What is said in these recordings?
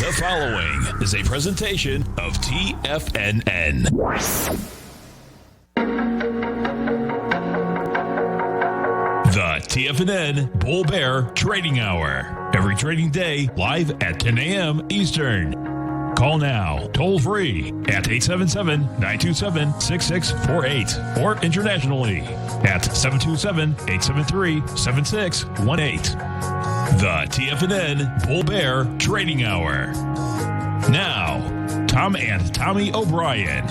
The following is a presentation of TFNN. The TFNN Bull Bear Trading Hour. Every trading day, live at 10 a.m. Eastern. Call now, toll free at 877-927-6648 or internationally at 727-873-7618. The TFNN Bull Bear Trading Hour. Now, Tom and Tommy O'Brien.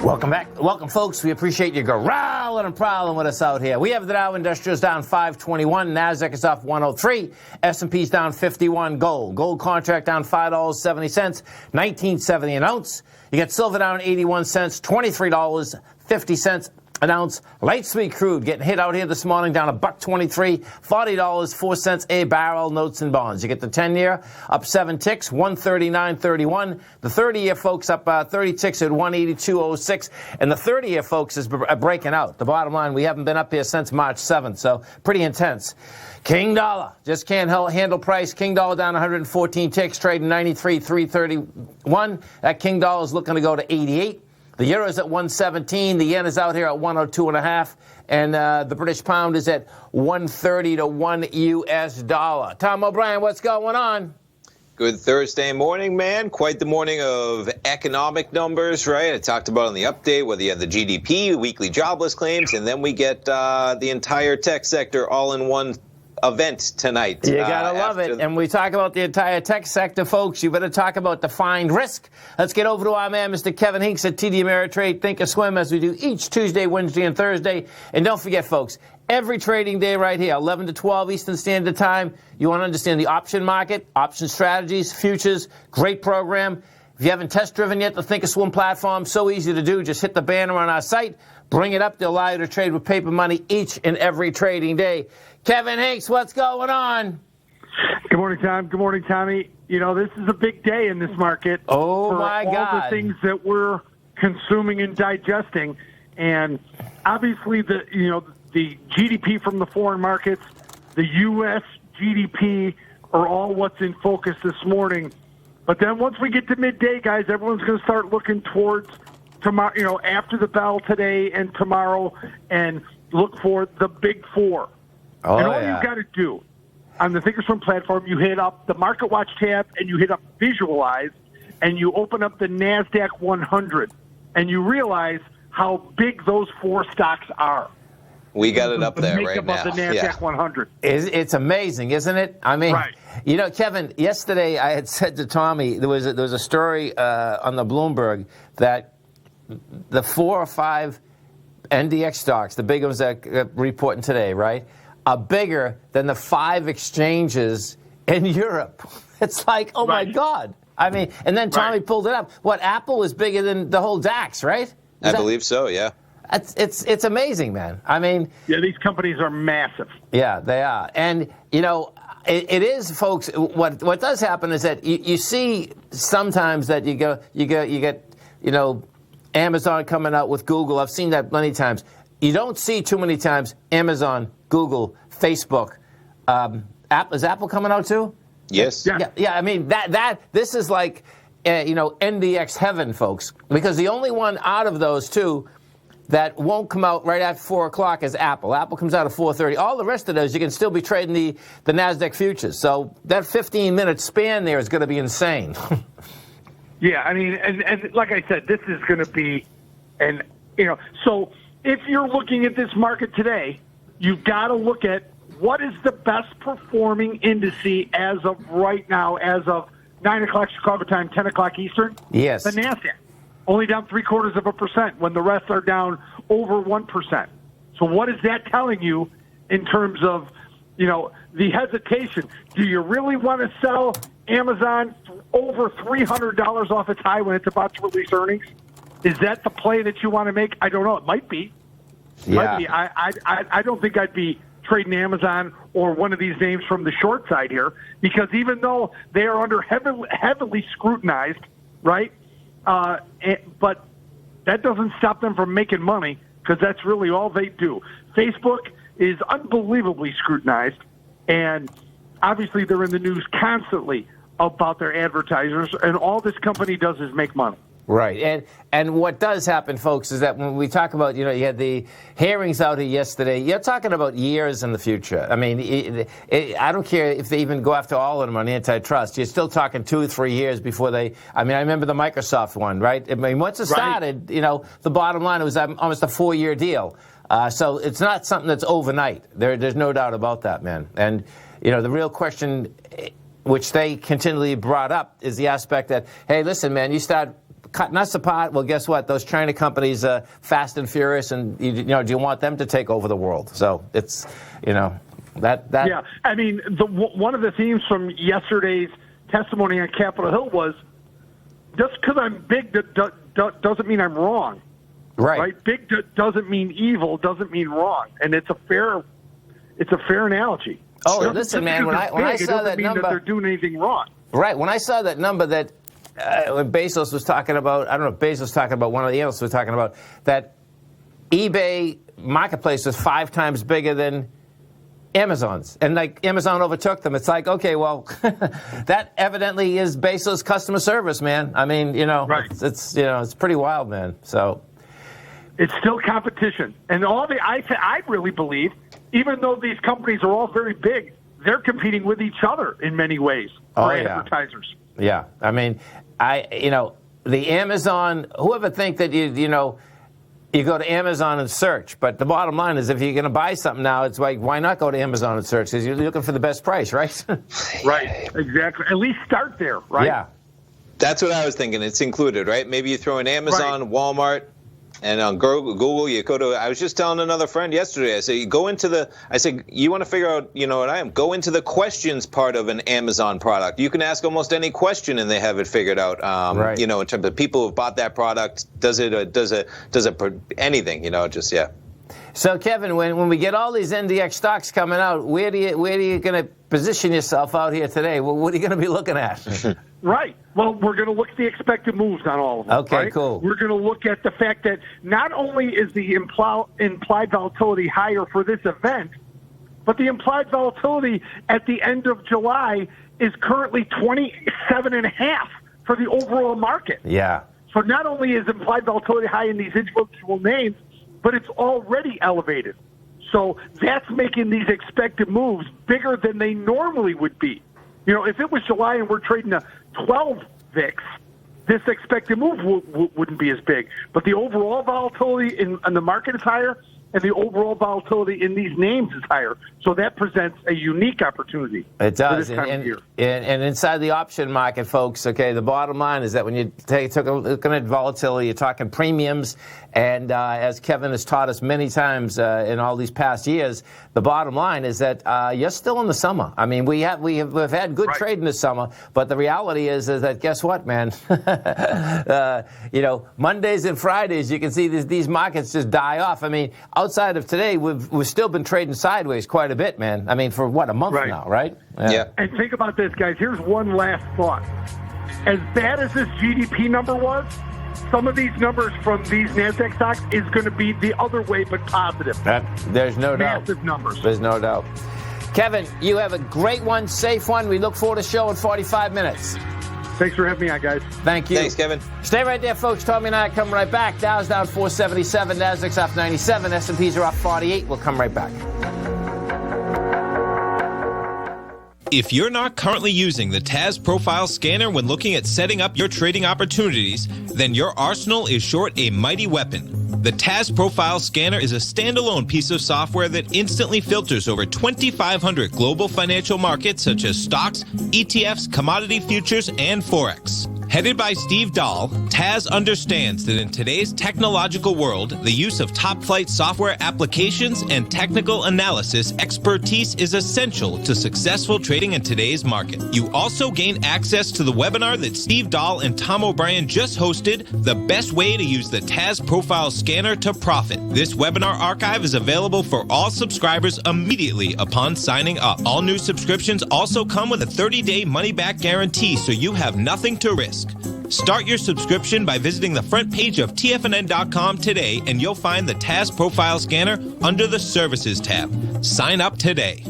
Welcome back. Welcome, folks. We appreciate you growling and prowling with us out here. We have the Dow Industrials down 521. NASDAQ is off 103. S&P's down 51. Gold contract down $5.70, 19.70 an ounce. You get silver down 81 cents, $23.50 an ounce. Light sweet crude getting hit out here this morning down $1.23, $40.04 a barrel. Notes and bonds. You get the 10-year up 7 ticks, 139.31. The 30-year, folks, up 30 ticks at 182.06. And the 30-year, folks, is breaking out. The bottom line, we haven't been up here since March 7th, so pretty intense. King dollar just can't handle price. King dollar down 114 ticks, trading 93.331. That king dollar is looking to go to 88. The euro is at 117. The yen is out here at 102.5. And the British pound is at 130 to 1 U.S. dollar. Tom O'Brien, what's going on? Good Thursday morning, man. Quite the morning of economic numbers, right? I talked about on the update whether you have the GDP, weekly jobless claims, and then we get the entire tech sector all in one event tonight. You gotta love it. And we talk about the entire tech sector, folks. You better talk about defined risk. Let's get over to our man, Mr. Kevin Hinks at TD Ameritrade Thinkorswim, as we do each Tuesday, Wednesday, and Thursday. And don't forget, folks, every trading day right here, 11 to 12 Eastern Standard Time. You want to understand the option market, option strategies, futures. Great program. If you haven't test driven yet, the Thinkorswim platform, so easy to do. Just hit the banner on our site, bring it up. They'll allow you to trade with paper money each and every trading day. Kevin Hinks, what's going on? Good morning, Tom. Good morning, Tommy. You know, this is a big day in this market. Oh, my God. All the things that we're consuming and digesting. And obviously, the GDP from the foreign markets, the U.S. GDP are all what's in focus this morning. But then once we get to midday, guys, everyone's going to start looking towards tomorrow, after the bell today and tomorrow, and look for the big four. Oh, and all you've got to do on the Thinkorswim platform, you hit up the Market Watch tab and you hit up Visualize, and you open up the NASDAQ 100, and you realize how big those four stocks are. We got it up there right now. The NASDAQ 100. It's amazing, isn't it? I mean, right. Kevin, yesterday I had said to Tommy, there was a story on the Bloomberg that the 4 or 5 NDX stocks, the big ones that are reporting today, right, are bigger than the 5 exchanges in Europe. It's like, oh, right. my God. I mean, and then Tommy pulled it up. What, Apple is bigger than the whole DAX, right? I believe so, yeah. It's amazing, man. I mean... Yeah, these companies are massive. Yeah, they are. And, it is, folks, what does happen is that you see sometimes that you get, Amazon coming out with Google. I've seen that many times. You don't see too many times Amazon, Google, Facebook. Is Apple coming out too? Yes. Yeah. I mean, this is like, NDX heaven, folks. Because the only one out of those two that won't come out right after 4 o'clock is Apple. Apple comes out at 4:30. All the rest of those, you can still be trading the NASDAQ futures. So that 15-minute span there is going to be insane. Yeah, I mean, and like I said, this is going to be, so if you're looking at this market today, you've got to look at what is the best performing indice as of right now, as of 9 o'clock Chicago time, 10 o'clock Eastern? Yes. The NASDAQ, only down 0.75% when the rest are down over 1%. So what is that telling you in terms of, the hesitation? Do you really want to sell Amazon over $300 off its high when it's about to release earnings? Is that the play that you want to make? I don't know. It might be. Yeah. I don't think I'd be trading Amazon or one of these names from the short side here, because even though they are under heavily scrutinized, right? But that doesn't stop them from making money, because that's really all they do. Facebook is unbelievably scrutinized, and obviously they're in the news constantly about their advertisers, and all this company does is make money. Right. And what does happen, folks, is that when we talk about, you had the hearings out here yesterday, you're talking about years in the future. I mean, I don't care if they even go after all of them on antitrust. You're still talking 2 or 3 years before I remember the Microsoft one, right? I mean, once it started, the bottom line, it was almost a 4-year deal. So it's not something that's overnight. There's no doubt about that, man. And, the real question, which they continually brought up, is the aspect that, hey, listen, man, you start cutting us apart. Well, guess what? Those China companies are fast and furious, and do you want them to take over the world? So it's that. Yeah, I mean, one of the themes from yesterday's testimony on Capitol Hill was, just because I'm big doesn't mean I'm wrong. Right? Big doesn't mean evil, doesn't mean wrong, and it's a fair analogy. Oh, listen, man, when I saw that number, that they're doing anything wrong. Right. When I saw that number that when Bezos was talking about, I don't know if Bezos was talking about, one of the analysts was talking about, that eBay marketplace was 5 times bigger than Amazon's. And Amazon overtook them. It's like, okay, well, that evidently is Bezos' customer service, man. I mean, right. It's pretty wild, man. So it's still competition. And I really believe, even though these companies are all very big, they're competing with each other in many ways for advertisers. Yeah. I mean, the Amazon, whoever think that you go to Amazon and search, but the bottom line is if you're going to buy something now, it's like, why not go to Amazon and search? Because you're looking for the best price, right? Right, exactly. At least start there, right? Yeah. That's what I was thinking. It's included, right? Maybe you throw in Amazon, Walmart, and on Google, you go to, I was just telling another friend yesterday, I said, you want to figure out, what I am? Go into the questions part of an Amazon product. You can ask almost any question and they have it figured out, right. In terms of people who've bought that product, does it anything, yeah. So, Kevin, when we get all these NDX stocks coming out, where are you going to position yourself out here today? Well, what are you going to be looking at? Right. Well, we're going to look at the expected moves on all of them. Okay, right? cool. We're going to look at the fact that not only is the implied volatility higher for this event, but the implied volatility at the end of July is currently 27.5 for the overall market. Yeah. So not only is implied volatility high in these individual names, but it's already elevated. So that's making these expected moves bigger than they normally would be. If it was July and we're trading a 12 VIX, this expected move wouldn't be as big. But the overall volatility in the market is higher, and the overall volatility in these names is higher. So that presents a unique opportunity. It does. For this time of year. And inside the option market, folks, okay, the bottom line is that when you take a look at volatility, you're talking premiums. And as Kevin has taught us many times in all these past years, the bottom line is that you're still in the summer. I mean, we've had good trade in the summer, but the reality is that guess what, man? Mondays and Fridays, you can see these markets just die off. I mean, outside of today, we've still been trading sideways quite a bit, man. I mean, for what, a month now, right? Yeah. And think about this, guys. Here's one last thought. As bad as this GDP number was, some of these numbers from these NASDAQ stocks is going to be the other way, but positive. There's no doubt. Massive numbers. There's no doubt. Kevin, you have a great one, safe one. We look forward to the show in 45 minutes. Thanks for having me on, guys. Thank you. Thanks, Kevin. Stay right there, folks. Tommy and I come right back. Dow's down 477, Nasdaq's off 97, S&Ps are off 48. We'll come right back. If you're not currently using the TAS Profile Scanner when looking at setting up your trading opportunities, then your arsenal is short a mighty weapon. The TAS Profile Scanner is a standalone piece of software that instantly filters over 2,500 global financial markets such as stocks, ETFs, commodity futures, and Forex. Headed by Steve Dahl, TAS understands that in today's technological world, the use of top-flight software applications and technical analysis expertise is essential to successful trading in today's market. You also gain access to the webinar that Steve Dahl and Tom O'Brien just hosted, The Best Way to Use the TAS Profile Scanner to Profit. This webinar archive is available for all subscribers immediately upon signing up. All new subscriptions also come with a 30-day money-back guarantee, so you have nothing to risk. Start your subscription by visiting the front page of TFNN.com today, and you'll find the TAS Profile Scanner under the Services tab. Sign up today.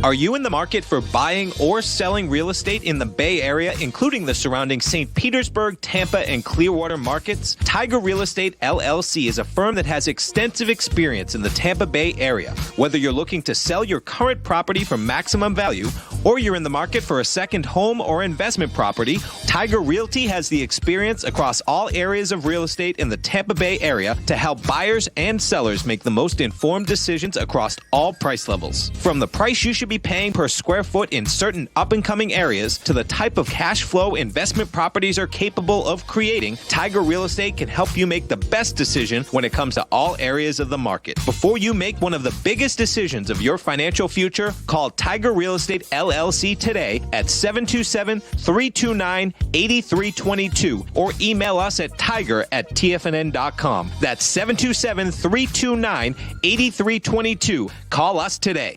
Are you in the market for buying or selling real estate in the Bay Area, including the surrounding St. Petersburg, Tampa, and Clearwater markets? Tiger Real Estate LLC is a firm that has extensive experience in the Tampa Bay area. Whether you're looking to sell your current property for maximum value, or you're in the market for a second home or investment property, Tiger Realty has the experience across all areas of real estate in the Tampa Bay area to help buyers and sellers make the most informed decisions across all price levels. From the price you should be paying per square foot in certain up-and-coming areas to the type of cash flow investment properties are capable of creating, Tiger Real Estate can help you make the best decision when it comes to all areas of the market. Before you make one of the biggest decisions of your financial future, call Tiger Real Estate LLC today at 727-329-8322 or email us at tiger@tfnn.com. That's 727-329-8322. Call us today.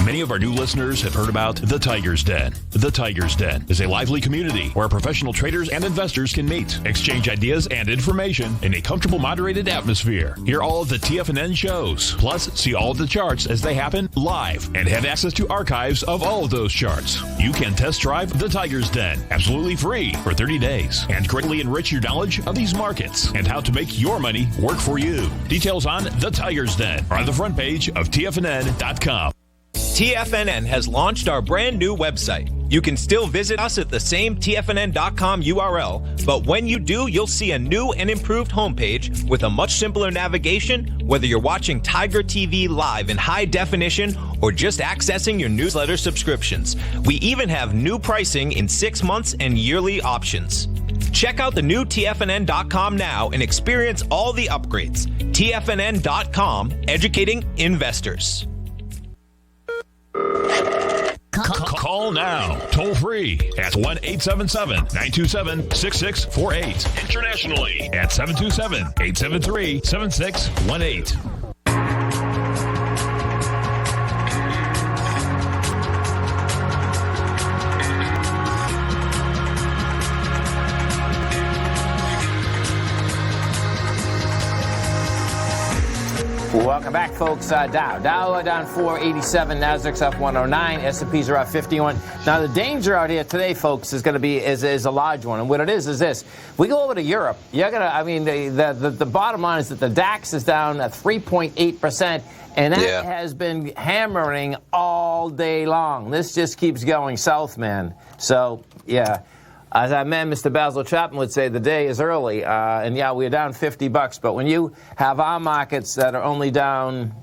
Many of our new listeners have heard about The Tiger's Den. The Tiger's Den is a lively community where professional traders and investors can meet, exchange ideas and information in a comfortable, moderated atmosphere. Hear all of the TFNN shows, plus see all of the charts as they happen live and have access to archives of all of those charts. You can test drive The Tiger's Den absolutely free for 30 days and greatly enrich your knowledge of these markets and how to make your money work for you. Details on The Tiger's Den are on the front page of TFNN.com. TFNN has launched our brand new website. You can still visit us at the same TFNN.com URL, but when you do, you'll see a new and improved homepage with a much simpler navigation, whether you're watching Tiger TV live in high definition or just accessing your newsletter subscriptions. We even have new pricing in 6 months and yearly options. Check out the new TFNN.com now and experience all the upgrades. TFNN.com, educating investors. Call now, toll free at 1-877-927-6648. Internationally at 727-873-7618. Welcome back, folks. Dow down 487, Nasdaq's up 109, S&Ps are up 51. Now, the danger out here today, folks, is going to be is a large one, and what it is this: we go over to Europe. You're gonna, I mean, the bottom line is that the DAX is down at 3.8%, and that has been hammering all day long. This just keeps going south, man. So, yeah. As our man, Mr. Basil Chapman, would say, the day is early. And, yeah, we're down $50. But when you have our markets that are only down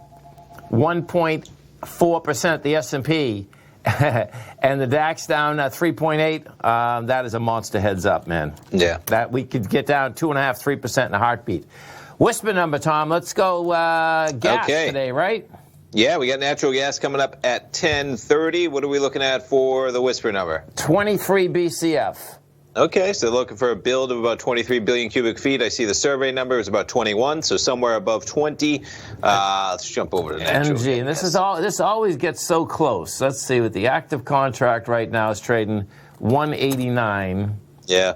1.4%, the S&P, and the DAX down 3.8, that is a monster heads up, man. Yeah. That we could get down 2.5%, 3% in a heartbeat. Whisper number, Tom. Let's go gas today, right? Yeah, we got natural gas coming up at 10:30. What are we looking at for the whisper number? 23 BCF. Okay, so looking for a build of about 23 billion cubic feet. I see the survey number is about 21, so somewhere above 20. Let's jump over to natural gas. And this always gets so close. Let's see, with the active contract right now is trading 189. Yeah.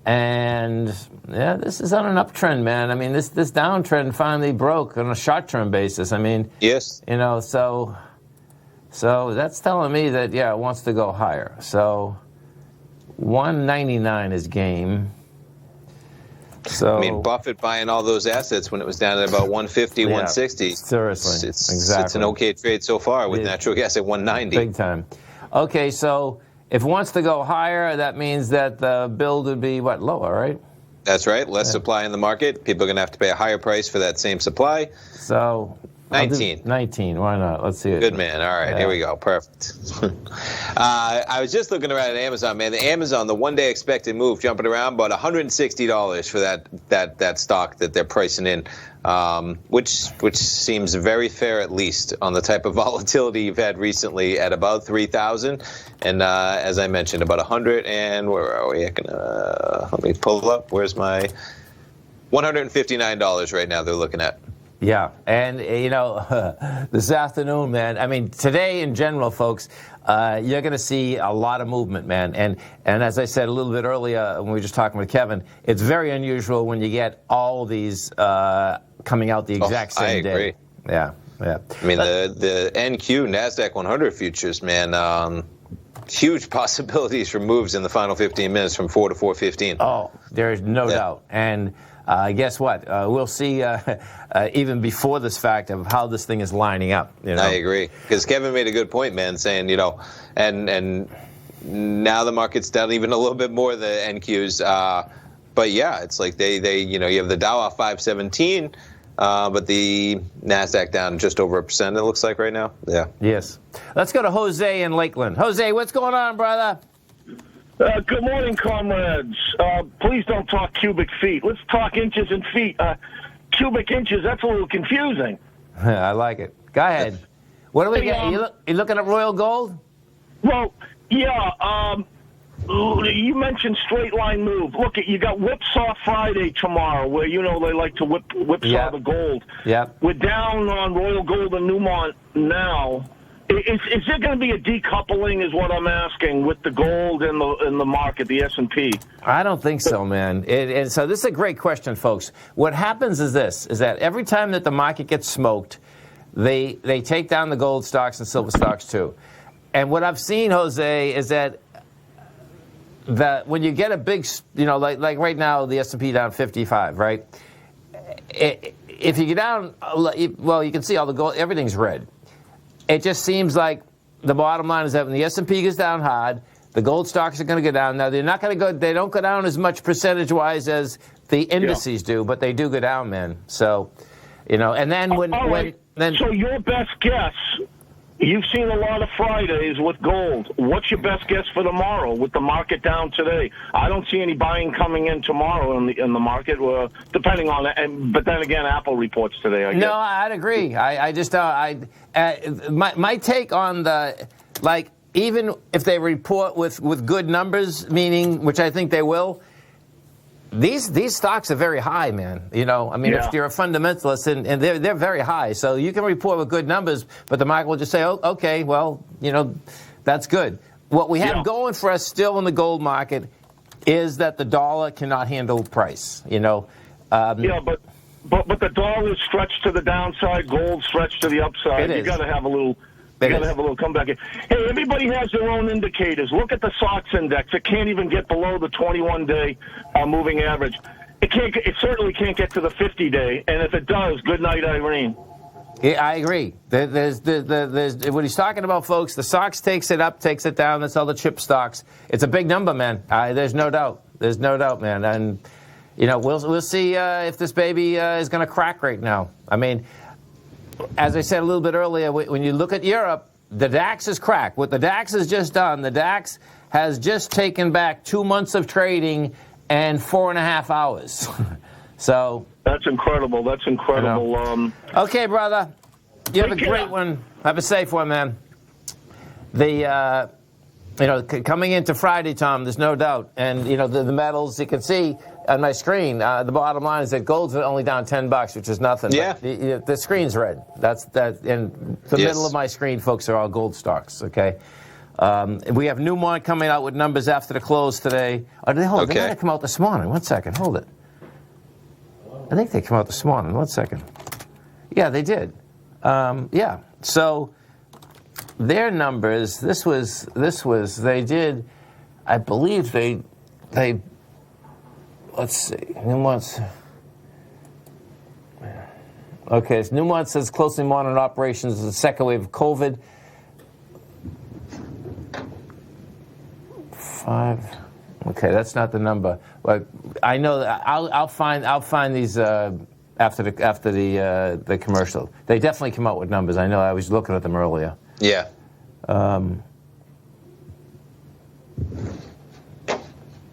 And, yeah, this is on an uptrend, man. I mean, this downtrend finally broke on a short-term basis. I mean, yes. You know, so that's telling me that, yeah, it wants to go higher. So 199 is game. So, I mean, Buffett buying all those assets when it was down at about 150, 160. Seriously, exactly. It's an okay trade so far with natural gas at 190. Big time. Okay, so if it wants to go higher, that means that the build would be, lower, right? That's right. Less supply in the market. People are going to have to pay a higher price for that same supply. So 19. 19. Why not? Let's see it. Good man. All right, here we go. Perfect. I was just looking around at Amazon, man. The Amazon, the one-day expected move, jumping around about $160 for that stock that they're pricing in, which seems very fair, at least on the type of volatility you've had recently at about 3,000, and as I mentioned, about 100. And where are we? Let me pull up. Where's my $159 right now? They're looking at. Yeah, and, you know, this afternoon, man, I mean, today in general, folks, you're going to see a lot of movement, man. And as I said a little bit earlier when we were just talking with Kevin, it's very unusual when you get all these coming out the exact same day. I agree. Yeah. Yeah. I mean, the NQ NASDAQ 100 futures, man, huge possibilities for moves in the final 15 minutes from 4 to 4:15. Oh, there's no doubt. And guess what? We'll see even before this fact of how this thing is lining up. You know? I agree, because Kevin made a good point, man, saying, and now the market's down even a little bit more, the NQs. But yeah, it's like they you have the Dow off 517, but the NASDAQ down just over 1%, it looks like right now. Yeah. Yes. Let's go to Jose in Lakeland. Jose, what's going on, brother? Good morning, comrades. Please don't talk cubic feet. Let's talk inches and feet. Cubic inches, that's a little confusing. I like it. Go ahead. What do we get? You looking at Royal Gold? Well, yeah. You mentioned straight line move. Look, you got Whipsaw Friday tomorrow, where they like to whipsaw the gold. Yeah. We're down on Royal Gold and Newmont now. Is there going to be a decoupling? Is what I'm asking with the gold and the market, the S&P. I don't think so, man. And so this is a great question, folks. What happens is that every time that the market gets smoked, they take down the gold stocks and silver stocks too. And what I've seen, Jose, is that when you get a big, like right now, the S&P down 55, right? If you get down, well, you can see all the gold, everything's red. It just seems like the bottom line is that when the S&P goes down hard, the gold stocks are going to go down. Now, they're not going to go, they don't go down as much percentage-wise as the indices do, but they do go down, man. So, and then So your best guess, you've seen a lot of Fridays with gold. What's your best guess for tomorrow with the market down today? I don't see any buying coming in tomorrow in the market, depending on that. But then again, Apple reports today, I guess. No, I'd agree. My take on even if they report with good numbers, meaning, which I think they will, these stocks are very high, man. If you're a fundamentalist, and they're very high, so you can report with good numbers, but the market will just say, oh, okay, well, that's good. What we have going for us still in the gold market is that the dollar cannot handle price. But the dollar is stretched to the downside, gold stretched to the upside. You got to have a little. You got to have a little comeback. Hey, everybody has their own indicators. Look at the SOX index. It can't even get below the 21-day moving average. It certainly can't get to the 50-day. And if it does, good night, Irene. Yeah, I agree. There's what he's talking about, folks. The SOX takes it up, takes it down. That's all the chip stocks. It's a big number, man. There's no doubt. There's no doubt, man. And we'll see if this baby is going to crack right now. I mean, as I said a little bit earlier, when you look at Europe, the DAX is cracked. What the DAX has just done, the DAX has just taken back 2 months of trading and 4.5 hours. So that's incredible. That's incredible. Okay, brother. You have a great one. Have a safe one, man. Coming into Friday, Tom, there's no doubt. And, the metals, you can see on my screen, the bottom line is that gold's only down $10, which is nothing. Yeah. But the screen's red. That's that. And the middle of my screen, folks, are all gold stocks, okay? We have Newmont coming out with numbers after the close today. They got to come out this morning. 1 second. Hold it. I think they came out this morning. 1 second. Yeah, they did. Yeah. So their numbers, they did, I believe they let's see, Newmont's, okay, so Newmont says closely monitored operations as the second wave of COVID. 5, okay, that's not the number. But I know that I'll find these after the commercial. They definitely come out with numbers. I know, I was looking at them earlier. Yeah.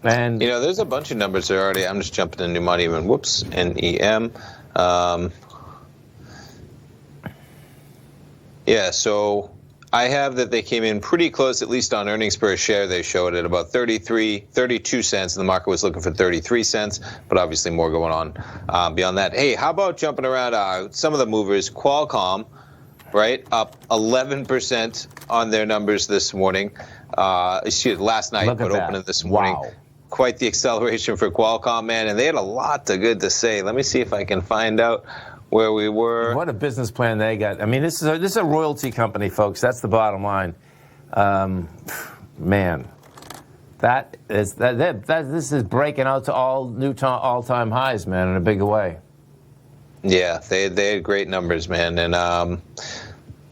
And there's a bunch of numbers there already. I'm just jumping into Newmont even. Whoops, NEM. So I have that they came in pretty close, at least on earnings per share. They showed it about 32 cents, and the market was looking for 33 cents, but obviously more going on beyond that. Hey, how about jumping around some of the movers? Qualcomm, right, up 11% on their numbers this morning. Last night, but opening this morning. Wow. Quite the acceleration for Qualcomm, man, and they had a lot of good to say. Let me see if I can find out where we were. What a business plan they got. I mean, this is a royalty company, folks. That's the bottom line. Man, this is breaking out to all-time highs, man, in a big way. Yeah, they had great numbers, man. And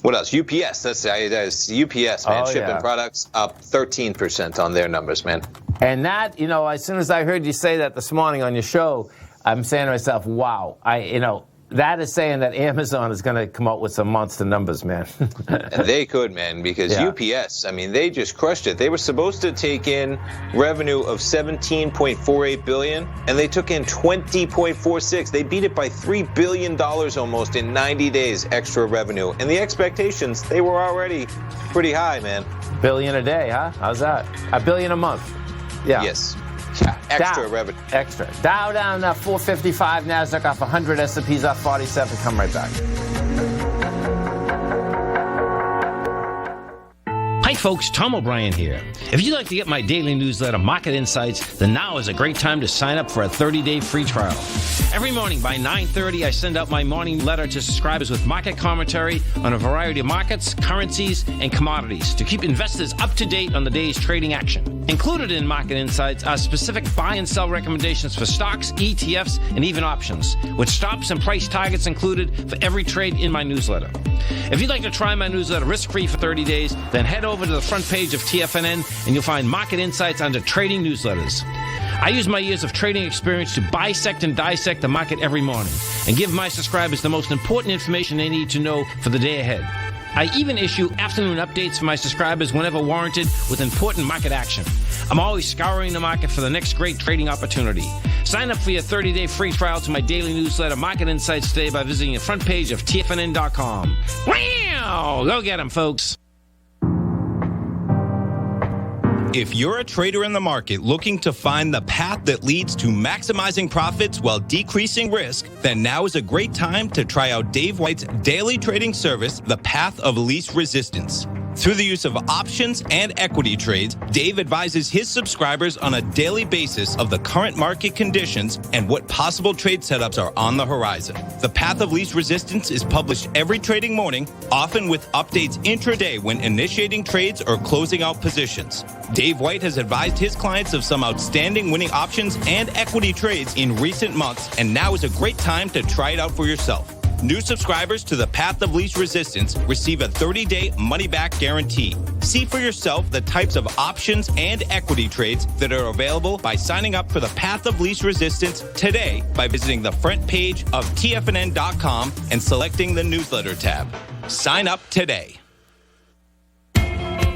what else? UPS. That's UPS, man. Shipping products up 13% on their numbers, man. And that, as soon as I heard you say that this morning on your show, I'm saying to myself, wow, that is saying that Amazon is going to come out with some monster numbers, man. And they could, man, because UPS, I mean, they just crushed it. They were supposed to take in revenue of $17.48 billion, and they took in $20.46. They beat it by $3 billion almost in 90 days extra revenue. And the expectations, they were already pretty high, man. Billion a day, huh? How's that? $1 billion a month. Yeah. Yes. Yeah, extra revenue. Extra. Dow down 455, NASDAQ off 100, S&P's off 47. Come right back. Hi folks, Tom O'Brien here. If you'd like to get my daily newsletter, Market Insights, then now is a great time to sign up for a 30-day free trial. Every morning by 9:30, I send out my morning letter to subscribers with market commentary on a variety of markets, currencies, and commodities to keep investors up to date on the day's trading action. Included in Market Insights are specific buy and sell recommendations for stocks, ETFs, and even options, with stops and price targets included for every trade in my newsletter. If you'd like to try my newsletter risk-free for 30 days, then head over to the front page of TFNN and you'll find Market Insights under Trading Newsletters. I use my years of trading experience to bisect and dissect the market every morning and give my subscribers the most important information they need to know for the day ahead. I even issue afternoon updates for my subscribers whenever warranted with important market action. I'm always scouring the market for the next great trading opportunity. Sign up for your 30-day free trial to my daily newsletter, Market Insights, today by visiting the front page of TFNN.com. Wow! Go get them, folks. If you're a trader in the market looking to find the path that leads to maximizing profits while decreasing risk, then now is a great time to try out Dave White's daily trading service, The Path of Least Resistance. Through the use of options and equity trades, Dave advises his subscribers on a daily basis of the current market conditions and what possible trade setups are on the horizon. The Path of Least Resistance is published every trading morning, often with updates intraday when initiating trades or closing out positions. Dave White has advised his clients of some outstanding winning options and equity trades in recent months, and now is a great time to try it out for yourself. New subscribers to the Path of Least Resistance receive a 30-day money-back guarantee. See for yourself the types of options and equity trades that are available by signing up for the Path of Least Resistance today by visiting the front page of TFNN.com and selecting the newsletter tab. Sign up today.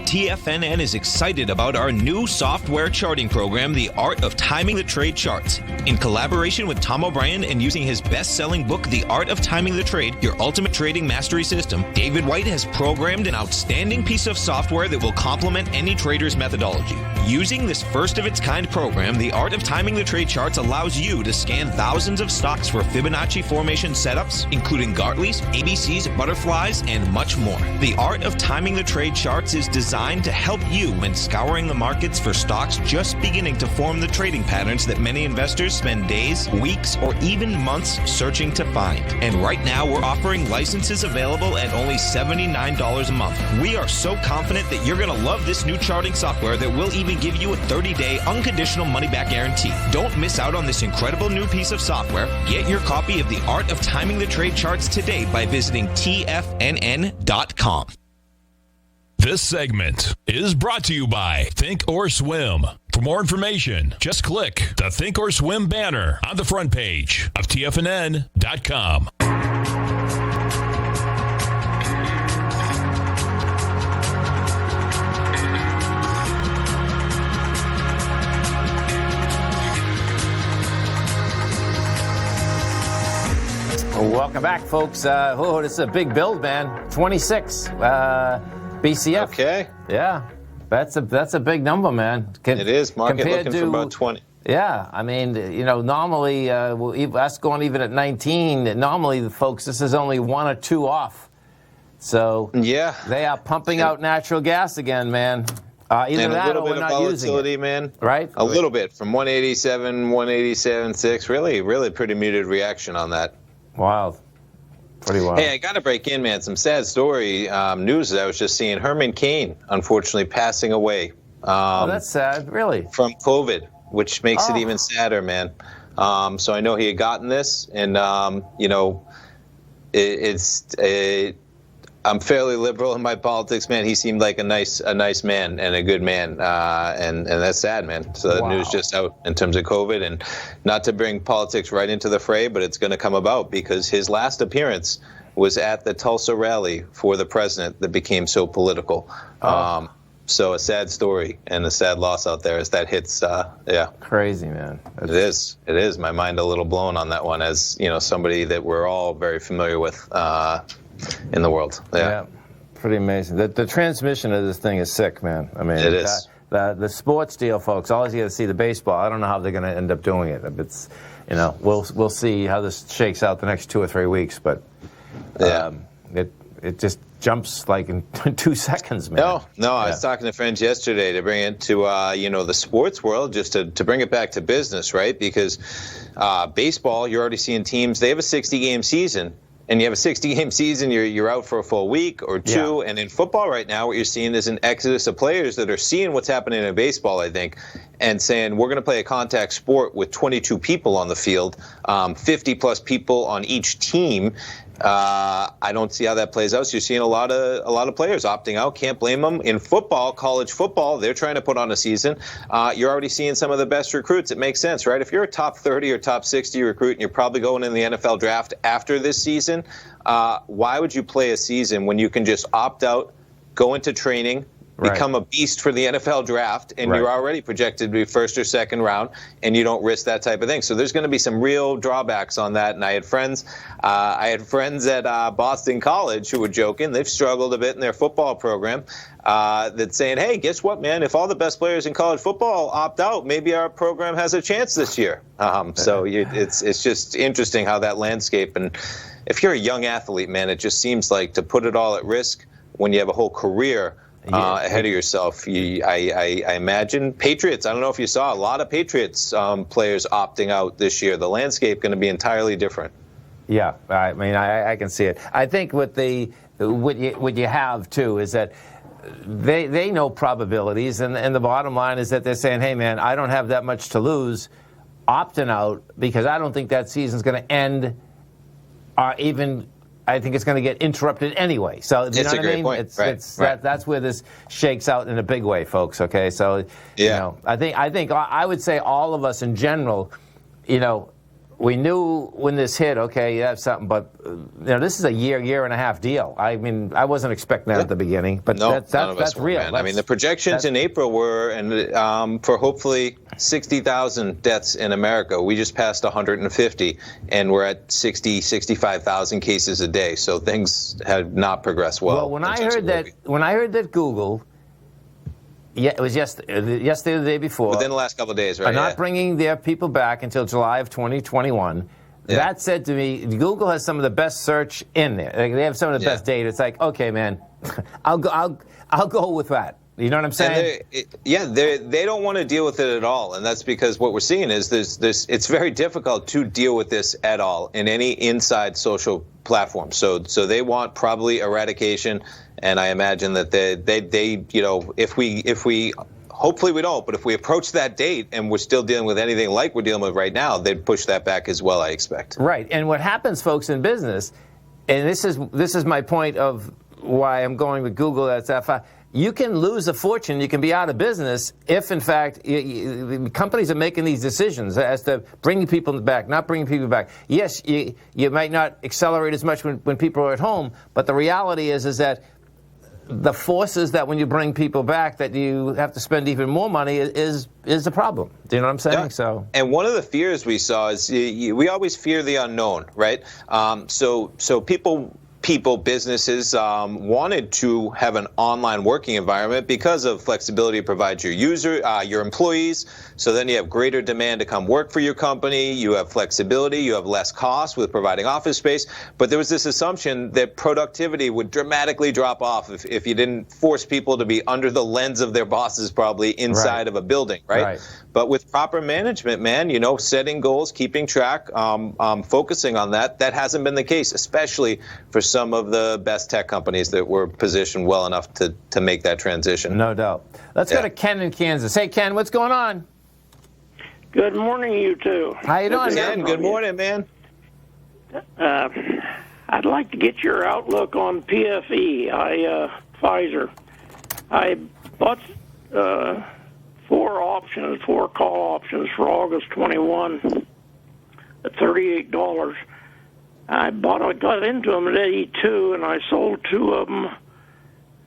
TFNN is excited about our new software charting program, The Art of Timing the Trade Charts. In collaboration with Tom O'Brien and using his best-selling book, The Art of Timing the Trade, Your Ultimate Trading Mastery System, David White has programmed an outstanding piece of software that will complement any trader's methodology. Using this first-of-its-kind program, The Art of Timing the Trade Charts allows you to scan thousands of stocks for Fibonacci formation setups, including Gartleys, ABCs, butterflies, and much more. The Art of Timing the Trade Charts is designed to help you when scouring the markets for stocks just beginning to form the trading patterns that many investors spend days, weeks, or even months searching to find. And right now, we're offering licenses available at only $79 a month. We are so confident that you're going to love this new charting software that will even give you a 30-day unconditional money-back guarantee. Don't miss out on this incredible new piece of software. Get your copy of The Art of Timing the Trade Charts today by visiting TFNN.com. This segment is brought to you by Think or Swim. For more information, just click the Think or Swim banner on the front page of TFNN.com. Welcome back, folks. This is a big build, man. 26. BCF. Okay. Yeah. That's a big number, man. It is. Market looking for about 20. Yeah. I mean, normally, us going even at 19, normally, folks, this is only 1 or 2 off. So yeah, they are pumping out natural gas again, man. Either and that a little or bit we're of not volatility, using it. man. Right? A little bit from 187, 187.6. Really pretty muted reaction on that. Wild. Pretty wild. Hey, I got to break in, man. Some sad story news that I was just seeing. Herman Cain, unfortunately, passing away. Oh, that's sad. Really? From COVID, which makes it even sadder, man. So I know he had gotten this, and I'm fairly liberal in my politics, man. He seemed like a nice man and a good man, and that's sad, man. So the news just out in terms of COVID, and not to bring politics right into the fray, but it's going to come about because his last appearance was at the Tulsa rally for the president that became so political. So a sad story and a sad loss out there as that hits. Crazy, man. It is. My mind a little blown on that one, as somebody that we're all very familiar with in the world. Yeah, pretty amazing. The transmission of this thing is sick, man. I mean, it is. The sports deal, folks. Always you got to see the baseball. I don't know how they're going to end up doing it. It's, we'll see how this shakes out the next 2 or 3 weeks, but it just jumps like in 2 seconds, man. No. I was talking to friends yesterday to bring it to the sports world, just to bring it back to business, right? Because baseball, you're already seeing teams. They have a 60-game season. And you have a 60-game season, you're out for a full week or two. Yeah. And in football right now, what you're seeing is an exodus of players that are seeing what's happening in baseball, I think, and saying, we're going to play a contact sport with 22 people on the field, 50-plus people on each team. I don't see how that plays out. So you're seeing a lot of players opting out. Can't blame them. In football, college football, they're trying to put on a season. You're already seeing some of the best recruits. It makes sense, right? If you're a top 30 or top 60 recruit and you're probably going in the NFL draft after this season, why would you play a season when you can just opt out, go into training, become a beast for the NFL draft, and you're already projected to be first or second round, and you don't risk that type of thing. So there's going to be some real drawbacks on that. And I had friends at Boston College who were joking. They've struggled a bit in their football program. That's saying, hey, guess what, man? If all the best players in college football opt out, maybe our program has a chance this year. So it's just interesting how that landscape. And if you're a young athlete, man, it just seems like to put it all at risk when you have a whole career ahead of yourself. I imagine Patriots. I don't know if you saw a lot of Patriots players opting out this year. The landscape going to be entirely different. Yeah, I mean, I can see it. I think what you have too is that they know probabilities, and the bottom line is that they're saying, hey, man, I don't have that much to lose opting out because I don't think that season's going to end even. I think it's going to get interrupted anyway. So you know what I mean? Point. That's where this shakes out in a big way, folks. Okay, so I would say all of us in general, we knew when this hit, okay, you have something, but this is a year and a half deal. I mean, I wasn't expecting that at the beginning, but that's real. I mean, the projections in April were for hopefully 60,000 deaths in America. We just passed 150, and we're at 65,000 cases a day. So things have not progressed well. Well, when I heard that Google. Yeah, it was yesterday or the day before. Within the last couple of days, right? Are not bringing their people back until July of 2021. Yeah. That said to me, Google has some of the best search in there. They have some of the best data. It's like, okay, man, I'll go with that. You know what I'm saying? They don't want to deal with it at all, and that's because what we're seeing is this. It's very difficult to deal with this at all in any inside social platform. So they want probably eradication. And I imagine that they if we hopefully we don't, but if we approach that date and we're still dealing with anything like we're dealing with right now, they'd push that back as well, I expect. Right. And what happens, folks, in business, and this is my point of why I'm going with Google. You can lose a fortune. You can be out of business if, in fact, companies are making these decisions as to bringing people back, not bringing people back. Yes, you might not accelerate as much when people are at home, but the reality is that the forces that when you bring people back that you have to spend even more money is the problem. Do you know what I'm saying? Yeah. So, and one of the fears we saw is we always fear the unknown, right? So people people, businesses wanted to have an online working environment because of flexibility it provides your employees. So then you have greater demand to come work for your company. You have flexibility. You have less cost with providing office space. But there was this assumption that productivity would dramatically drop off if you didn't force people to be under the lens of their bosses, probably inside of a building, right? But with proper management, man, setting goals, keeping track, focusing on that hasn't been the case, especially for some of the best tech companies that were positioned well enough to make that transition. No doubt. Let's go to Ken in Kansas. Hey, Ken, what's going on? Good morning, you two. How you doing, Ken? Good morning, man. I'd like to get your outlook on PFE, Pfizer. I bought 4 call options for August 21 at $38. I got into them at 82, and I sold 2 of them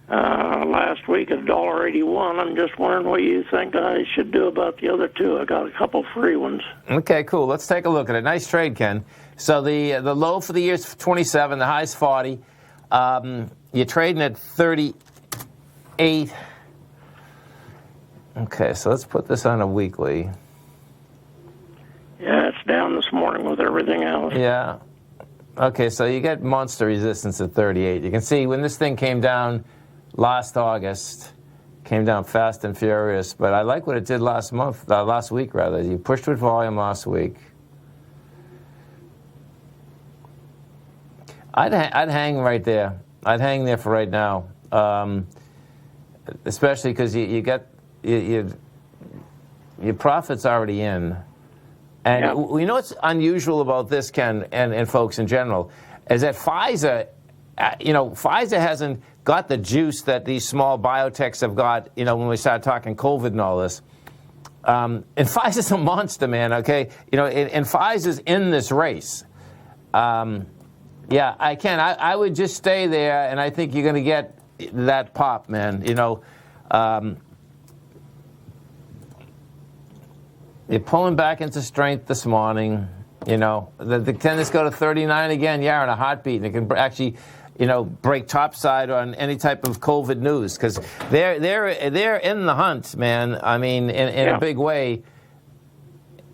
last week at $1.81. I'm just wondering what you think I should do about the other 2. I got a couple free ones. Okay, cool. Let's take a look at it. Nice trade, Ken. So the low for the year is 27, the high is 40. You're trading at 38. Okay, so let's put this on a weekly. Yeah, it's down this morning with everything else. Yeah. Okay, so you get monster resistance at 38. You can see when this thing came down last August, came down fast and furious, but I like what it did last week. You pushed with volume last week. I'd hang right there. I'd hang there for right now, especially because you get your profit's already in. And we know what's unusual about this, Ken, and folks in general, is that Pfizer, Pfizer hasn't got the juice that these small biotechs have got, when we start talking COVID and all this. And Pfizer's a monster, man, okay? And Pfizer's in this race. I would just stay there, and I think you're going to get that pop, man. You're pulling back into strength this morning. The tendency go to 39 again. Yeah, in a heartbeat, and it can actually, break topside on any type of COVID news because they're in the hunt, man. I mean, in a big way.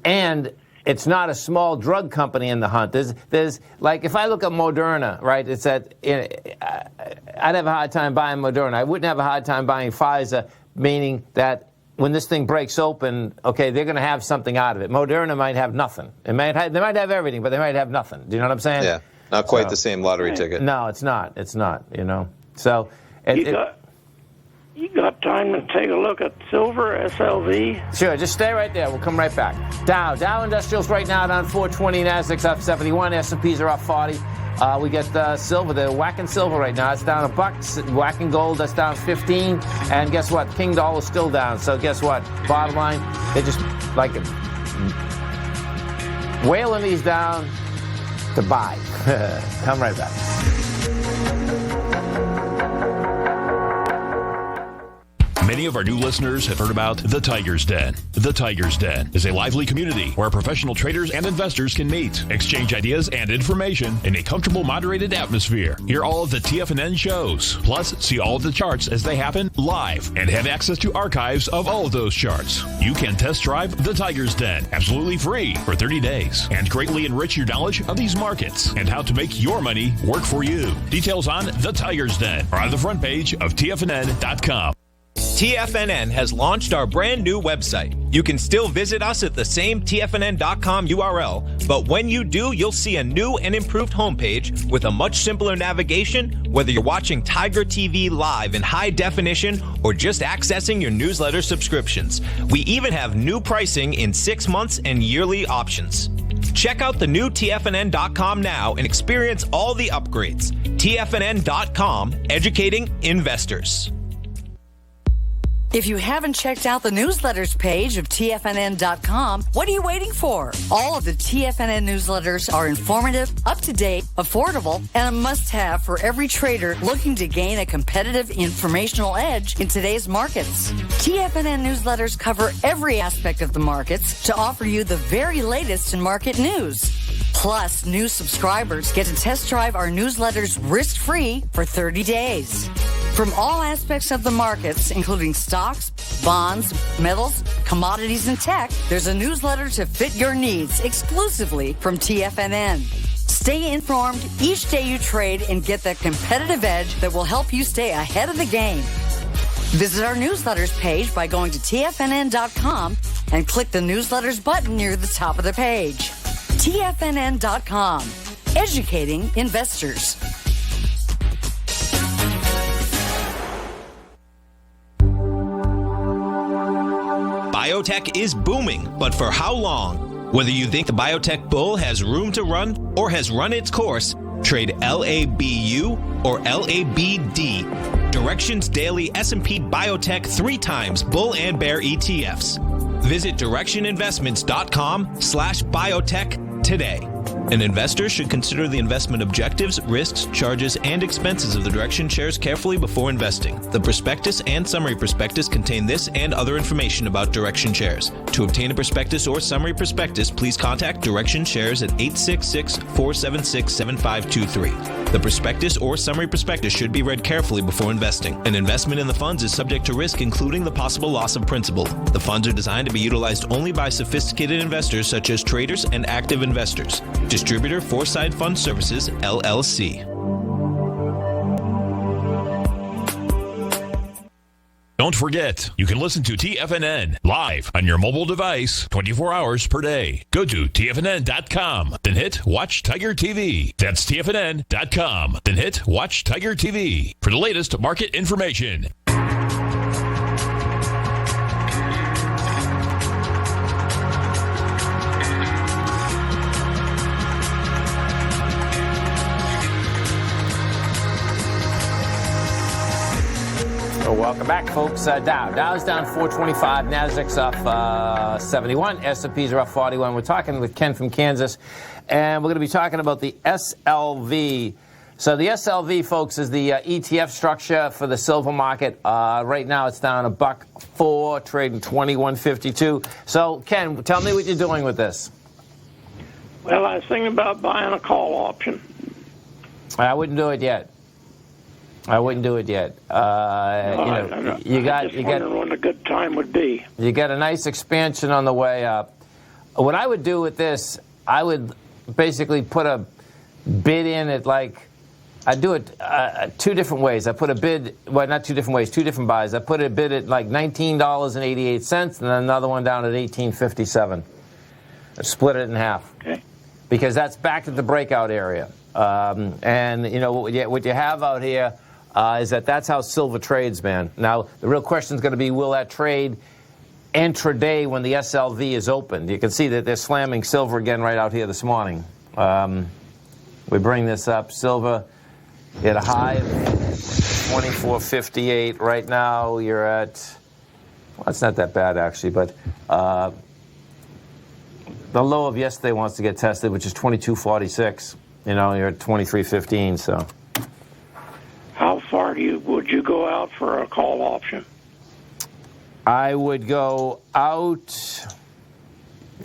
And it's not a small drug company in the hunt. There's like if I look at Moderna, right? It's that I'd have a hard time buying Moderna. I wouldn't have a hard time buying Pfizer, meaning that. When this thing breaks open, okay, they're going to have something out of it. Moderna might have nothing. They might have everything, but they might have nothing. Do you know what I'm saying? Yeah, not quite the same lottery ticket. No, it's not. It's not. So you got time to take a look at silver, SLV? Sure, just stay right there. We'll come right back. Dow Industrials right now down 420, Nasdaq's up 71, S&Ps are up 40. We get silver. They're whacking silver right now. It's down $1. Whacking gold, that's down 15. And guess what? King dollar's still down. So guess what? Bottom line, they're just like whaling these down to buy. Come right back. Many of our new listeners have heard about the Tiger's Den. The Tiger's Den is a lively community where professional traders and investors can meet, exchange ideas and information in a comfortable, moderated atmosphere. Hear all of the TFNN shows, plus see all of the charts as they happen live and have access to archives of all of those charts. You can test drive the Tiger's Den absolutely free for 30 days and greatly enrich your knowledge of these markets and how to make your money work for you. Details on the Tiger's Den are on the front page of TFNN.com. TFNN has launched our brand new website. You can still visit us at the same TFNN.com URL, but when you do, you'll see a new and improved homepage with a much simpler navigation, whether you're watching Tiger TV live in high definition or just accessing your newsletter subscriptions. We even have new pricing in 6 months and yearly options. Check out the new TFNN.com now and experience all the upgrades. TFNN.com, educating investors. If you haven't checked out the newsletters page of TFNN.com, what are you waiting for? All of the TFNN newsletters are informative, up-to-date, affordable, and a must-have for every trader looking to gain a competitive informational edge in today's markets. TFNN newsletters cover every aspect of the markets to offer you the very latest in market news. Plus, new subscribers get to test drive our newsletters risk-free for 30 days. From all aspects of the markets, including stocks, bonds, metals, commodities, and tech, there's a newsletter to fit your needs exclusively from TFNN. Stay informed each day you trade and get that competitive edge that will help you stay ahead of the game. Visit our newsletters page by going to TFNN.com and click the newsletters button near the top of the page. TFNN.com, educating investors. Biotech is booming, but for how long? Whether you think the biotech bull has room to run or has run its course, trade LABU or LABD. Direction's daily S&P Biotech 3 times bull and bear ETFs. Visit directioninvestments.com/biotech today. An investor should consider the investment objectives, risks, charges, and expenses of the Direction shares carefully before investing. The prospectus and summary prospectus contain this and other information about Direction shares. To obtain a prospectus or summary prospectus, please contact Direction shares at 866-476-7523. The prospectus or summary prospectus should be read carefully before investing. An investment in the funds is subject to risk, including the possible loss of principal. The funds are designed to be utilized only by sophisticated investors such as traders and active investors. Distributor Foreside Fund Services, LLC. Don't forget, you can listen to TFNN live on your mobile device 24 hours per day. Go to TFNN.com, then hit Watch Tiger TV. That's TFNN.com, then hit Watch Tiger TV for the latest market information. Welcome back, folks. Dow's down 425, Nasdaq's off 71, S&Ps are up 41. We're talking with Ken from Kansas, and we're going to be talking about the SLV. So the SLV, folks, is the ETF structure for the silver market. Right now, it's down $1.04, trading 21.52. So, Ken, tell me what you're doing with this. Well, I was thinking about buying a call option. I wouldn't do it yet. You got wondering when a good time would be. You got a nice expansion on the way up. What I would do with this, I would basically put a bid in at I do it 2 different ways. I put a bid, well, not 2 different ways, 2 different buys. I put a bid at $19.88 and then another one down at $18.57. I split it in half. Okay. Because that's back to the breakout area. And what you have out here is that's how silver trades, man. Now, the real question is going to be, will that trade intraday when the SLV is opened? You can see that they're slamming silver again right out here this morning. We bring this up. Silver hit a high of 24.58. Right now, you're at, well, it's not that bad, actually, but the low of yesterday wants to get tested, which is 22.46. You're at 23.15, so. How far would you go out for a call option? I would go out.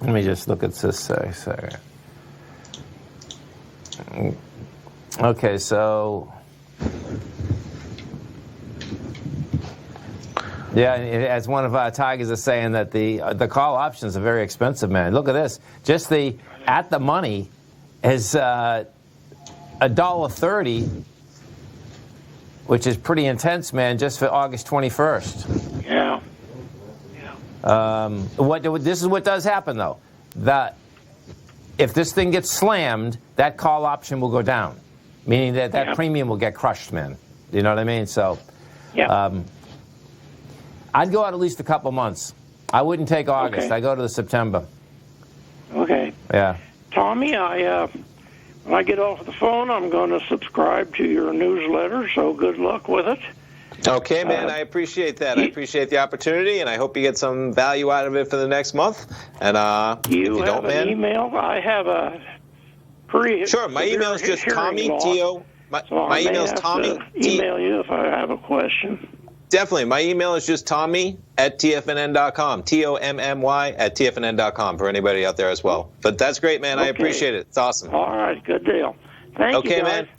Let me just look at this second. Okay, so. Yeah, as one of our Tigers is saying, that the call options are very expensive, man. Look at this. Just the at the money is $1.30, which is pretty intense, man, just for August 21st. Yeah. This is what does happen, though. If this thing gets slammed, that call option will go down, meaning that premium will get crushed, man. You know what I mean? So, I'd go out at least a couple months. I wouldn't take August. Okay. I go to the September. Okay. Yeah. Tommy, when I get off the phone, I'm going to subscribe to your newsletter, so good luck with it. Okay, man, I appreciate that. I appreciate the opportunity, and I hope you get some value out of it for the next month. And you have an email? I have a pretty... Sure, my email is just Tommy, T-O... My email is Tommy... email you if I have a question. Definitely. My email is just tommy@tfnn.com, TOMMY@tfnn.com for anybody out there as well. But that's great, man. Okay. I appreciate it. It's awesome. All right, good deal. Thank you, Okay, guys. man.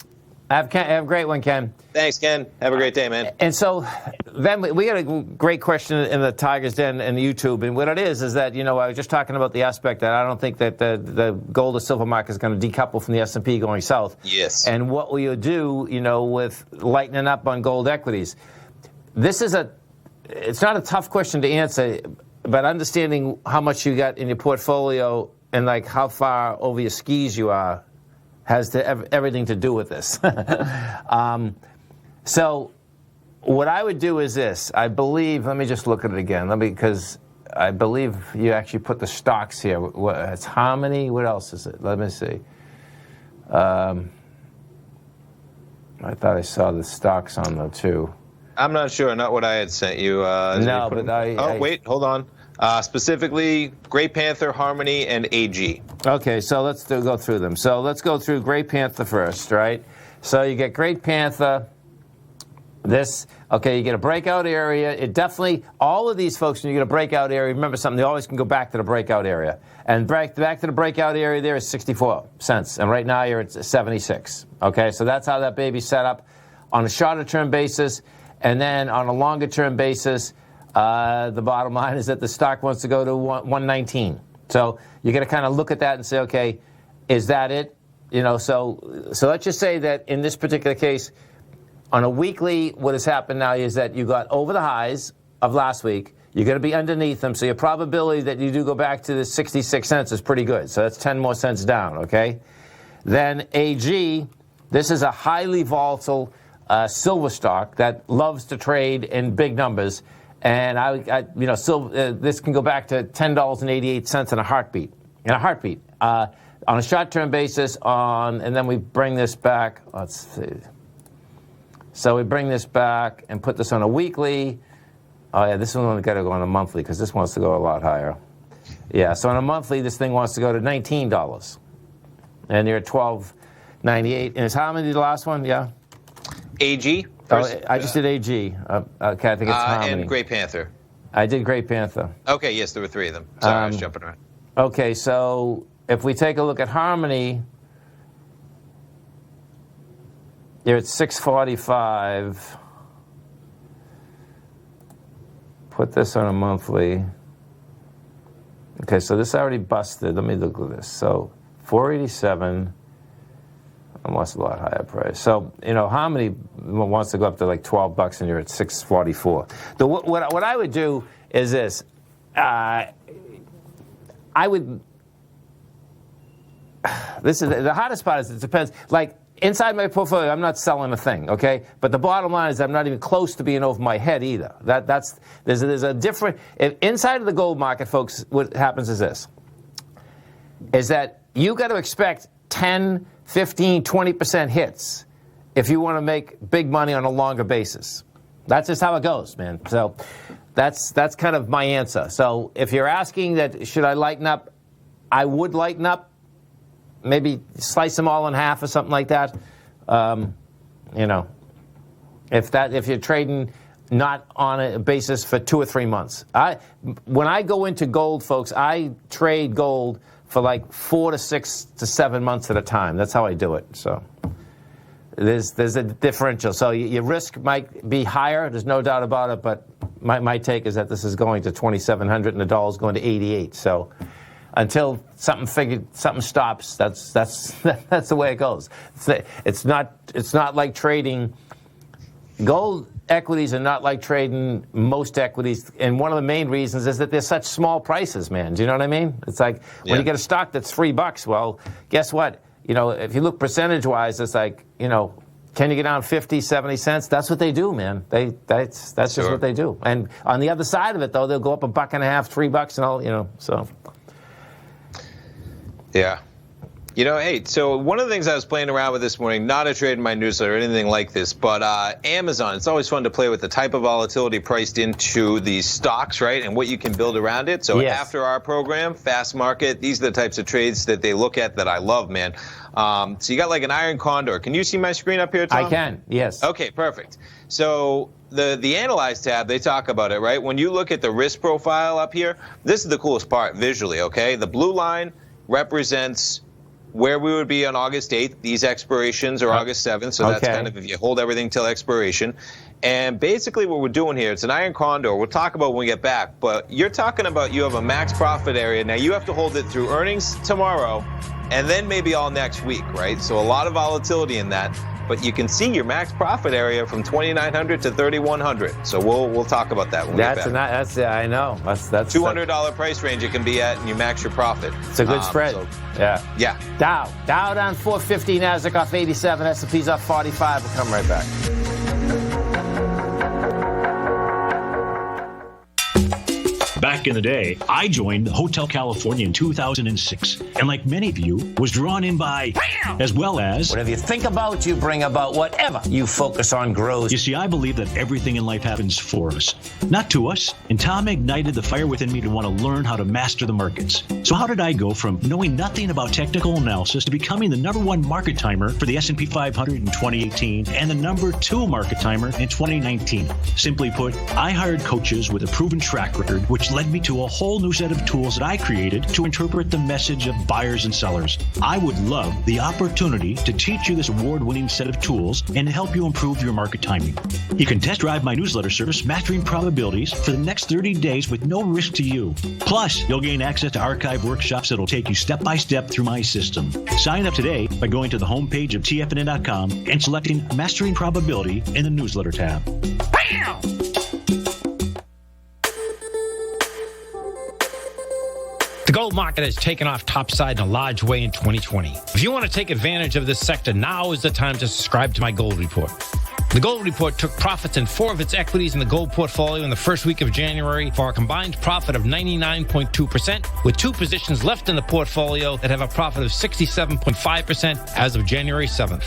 Have a great one, Ken. Thanks, Ken. Have a great day, man. And so then we got a great question in the Tigers Den and YouTube. And what it is that, I was just talking about the aspect that I don't think that the gold or silver market is going to decouple from the S&P going south. Yes. And what will you do, with lightening up on gold equities? It's not a tough question to answer, but understanding how much you got in your portfolio and like how far over your skis you are has everything to do with this. So what I would do is this. I believe, let me just look at it again, because I believe you actually put the stocks here. It's Harmony. What else is it? Let me see. I thought I saw the stocks on there too. I'm not sure. Not what I had sent you. No, but wait, hold on. Specifically, Grey Panther, Harmony, and AG. Okay, so let's go through them. So let's go through Grey Panther first, right? So you get Grey Panther. You get a breakout area. It definitely, all of these folks, when you get a breakout area, remember something, they always can go back to the breakout area. And back to the breakout area there is 64 cents. And right now you're at 76. Okay, so that's how that baby's set up on a shorter term basis. And then on a longer term basis, the bottom line is that the stock wants to go to 119. So you got to kind of look at that and say, okay, is that it? So let's just say that in this particular case, on a weekly, what has happened now is that you got over the highs of last week. You're going to be underneath them. So your probability that you do go back to the 66 cents is pretty good. So that's 10 more cents down, okay? Then AG, this is a highly volatile silver stock that loves to trade in big numbers. And this can go back to $10.88 in a heartbeat. On a short-term basis, and then we bring this back. Let's see. So we bring this back and put this on a weekly. Oh yeah, this one's got to go on a monthly because this wants to go a lot higher. Yeah, so on a monthly, this thing wants to go to $19, and you're at $12.98. And it's how many the last one? Yeah. AG. I just did AG. Okay, I think it's Harmony. And Grey Panther. I did Grey Panther. Okay, yes, there were three of them. Sorry, I was jumping around. Okay, so if we take a look at Harmony, you're at 645. Put this on a monthly. Okay, so this already busted. Let me look at this. So 487. Almost a lot higher price. So, Harmony wants to go up to like $12 and you're at $6.44. What I would do is this. This is the hardest part is it depends. Like inside my portfolio, I'm not selling a thing, okay? But the bottom line is I'm not even close to being over my head either. There's a different inside of the gold market, folks. What happens is this: is that you got to expect 10, 15, 20% hits if you want to make big money on a longer basis. That's just how it goes, man. So that's kind of my answer. So if you're asking that should I lighten up, I would lighten up. Maybe slice them all in half or something like that. If you're trading not on a basis for 2 or 3 months. When I go into gold, folks, I trade gold for like 4 to 6 to 7 months at a time. That's how I do it. So there's a differential. So your risk might be higher. There's no doubt about it. But my take is that this is going to 2,700 and the dollar's going to 88. So until something stops, that's the way it goes. It's not like trading gold. Equities are not like trading most equities, and one of the main reasons is that they're such small prices, man. Do you know what I mean? It's like when you get a stock that's $3, well, guess what? If you look percentage-wise, it's like, can you get down 50, 70 cents? That's what they do, man. That's just what they do. And on the other side of it, though, they'll go up $1.50, $3, and all, so. Yeah. Hey, so one of the things I was playing around with this morning, not a trade in my newsletter or anything like this, but Amazon, it's always fun to play with the type of volatility priced into these stocks, right, and what you can build around it. So after our program, Fast Market, these are the types of trades that they look at that I love, man. So you got like an iron condor. Can you see my screen up here, Tom? I can, yes. Okay, perfect. So the Analyze tab, they talk about it, right? When you look at the risk profile up here, this is the coolest part visually, okay? The blue line represents where we would be on August 8th. These expirations are August 7th, so that's kind of if you hold everything till expiration. And basically what we're doing here, it's an iron condor. We'll talk about when we get back, but you're talking about you have a max profit area. Now you have to hold it through earnings tomorrow and then maybe all next week, right? So a lot of volatility in that. But you can see your max profit area from 2,900 to 3,100. So we'll talk about that when we get back. I know. That's $200 price range you can be at, and you max your profit. It's a good spread. Yeah. Dow down 450, Nasdaq off 87, S&P's off 45. We'll come right back. Back in the day, I joined Hotel California in 2006, and like many of you, was drawn in by, as well as... Whatever you think about, you bring about. Whatever you focus on grows. You see, I believe that everything in life happens for us, not to us. And Tom ignited the fire within me to want to learn how to master the markets. So how did I go from knowing nothing about technical analysis to becoming the #1 market timer for the S&P 500 in 2018 and the #2 market timer in 2019? Simply put, I hired coaches with a proven track record, which led me to a whole new set of tools that I created to interpret the message of buyers and sellers. I would love the opportunity to teach you this award-winning set of tools and to help you improve your market timing. You can test drive my newsletter service, Mastering Probabilities, for the next 30 days with no risk to you. Plus, you'll gain access to archive workshops that'll take you step by step through my system. Sign up today by going to the homepage of TFNN.com and selecting Mastering Probability in the newsletter tab. Bam! The gold market has taken off topside in a large way in 2020. If you want to take advantage of this sector, now is the time to subscribe to my gold report. The gold report took profits in 4 of its equities in the gold portfolio in the first week of January for a combined profit of 99.2%, with 2 positions left in the portfolio that have a profit of 67.5% as of January 7th.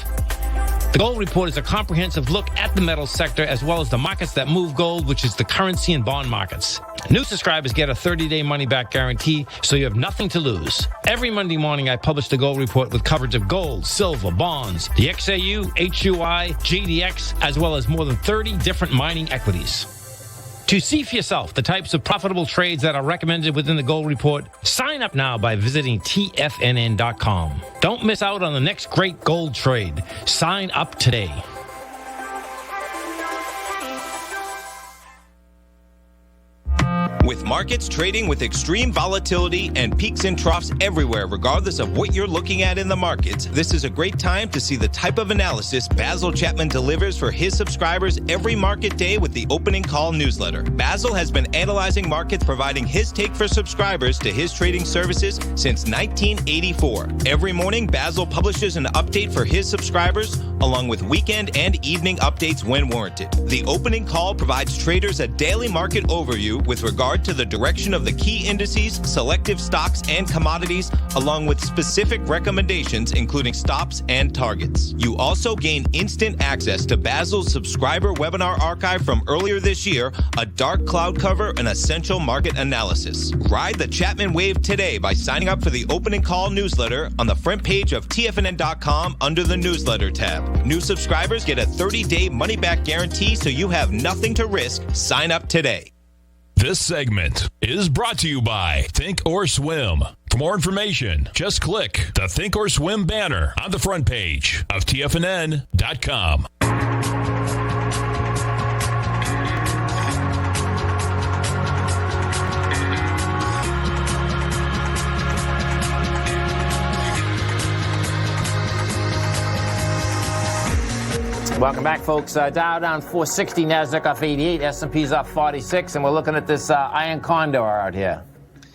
The Gold Report is a comprehensive look at the metals sector as well as the markets that move gold, which is the currency and bond markets. New subscribers get a 30-day money-back guarantee, so you have nothing to lose. Every Monday morning, I publish the Gold Report with coverage of gold, silver, bonds, the XAU, HUI, GDX, as well as more than 30 different mining equities. To see for yourself the types of profitable trades that are recommended within the Gold Report, sign up now by visiting TFNN.com. Don't miss out on the next great gold trade. Sign up today. With markets trading with extreme volatility and peaks and troughs everywhere, regardless of what you're looking at in the markets, this is a great time to see the type of analysis Basil Chapman delivers for his subscribers every market day with the Opening Call newsletter. Basil has been analyzing markets, providing his take for subscribers to his trading services since 1984. Every morning, Basil publishes an update for his subscribers, along with weekend and evening updates when warranted. The Opening Call provides traders a daily market overview with regard to the direction of the key indices, selective stocks, and commodities, along with specific recommendations, including stops and targets. You also gain instant access to Basil's subscriber webinar archive from earlier this year, a dark cloud cover, and essential market analysis. Ride the Chapman wave today by signing up for the Opening Call newsletter on the front page of TFNN.com under the newsletter tab. New subscribers get a 30-day money-back guarantee, so you have nothing to risk. Sign up today. This segment is brought to you by Think or Swim. For more information, just click the Think or Swim banner on the front page of TFNN.com. Welcome back, folks. Dow down 460, Nasdaq off 88, S&P's off 46, and we're looking at this iron condor out here.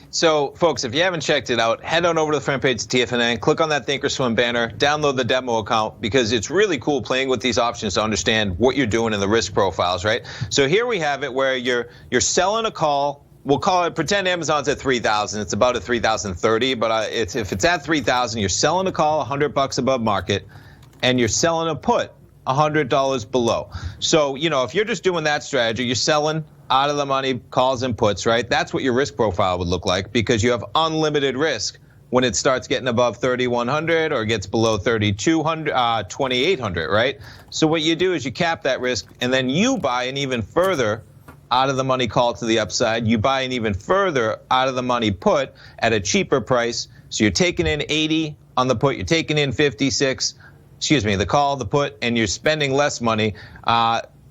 So, folks, if you haven't checked it out, head on over to the front page of TFNN, click on that Thinkorswim banner, download the demo account, because it's really cool playing with these options to understand what you're doing in the risk profiles, right? So here we have it where you're selling a call. We'll call it, pretend Amazon's at 3,000. It's about at 3,030, but if it's at 3,000, you're selling a call $100 above market, and you're selling a put $100 below. So, you know, if you're just doing that strategy, you're selling out of the money calls and puts, right? That's what your risk profile would look like, because you have unlimited risk when it starts getting above 3,100 or gets below 3,200, 2,800, right? So what you do is you cap that risk, and then you buy an even further out of the money call to the upside. You buy an even further out of the money put at a cheaper price. So you're taking in 80 on the put, you're taking in 56, the call, the put, and you're spending less money.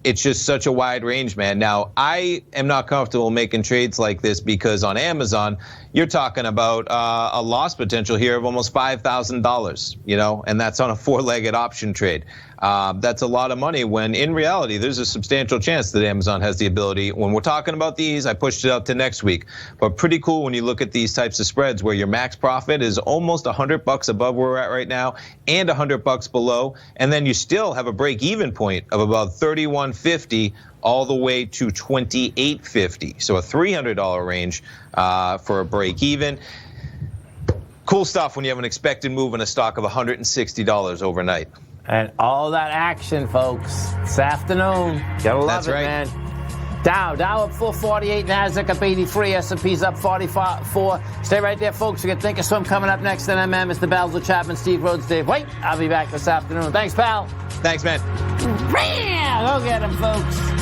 It's just such a wide range, man. Now, I am not comfortable making trades like this because on Amazon, you're talking about a loss potential here of almost $5,000, and that's on a 4-legged option trade. That's a lot of money when in reality, there's a substantial chance that Amazon has the ability. When we're talking about these, I pushed it out to next week, but pretty cool when you look at these types of spreads where your max profit is almost $100 above where we're at right now and $100 below. And then you still have a break even point of about $31.50 all the way to $28.50. So a $300 range for a break even. Cool stuff when you have an expected move in a stock of $160 overnight. And all that action, folks, this afternoon. Gotta love That's it, right. man. Dow up 448, NASDAQ up 83, S&P's up 44. Stay right there, folks. We got Think of Swim coming up next on MM. Mr. Basil Chapman, Steve Rhodes, Dave White. I'll be back this afternoon. Thanks, pal. Thanks, man. Go get him, folks.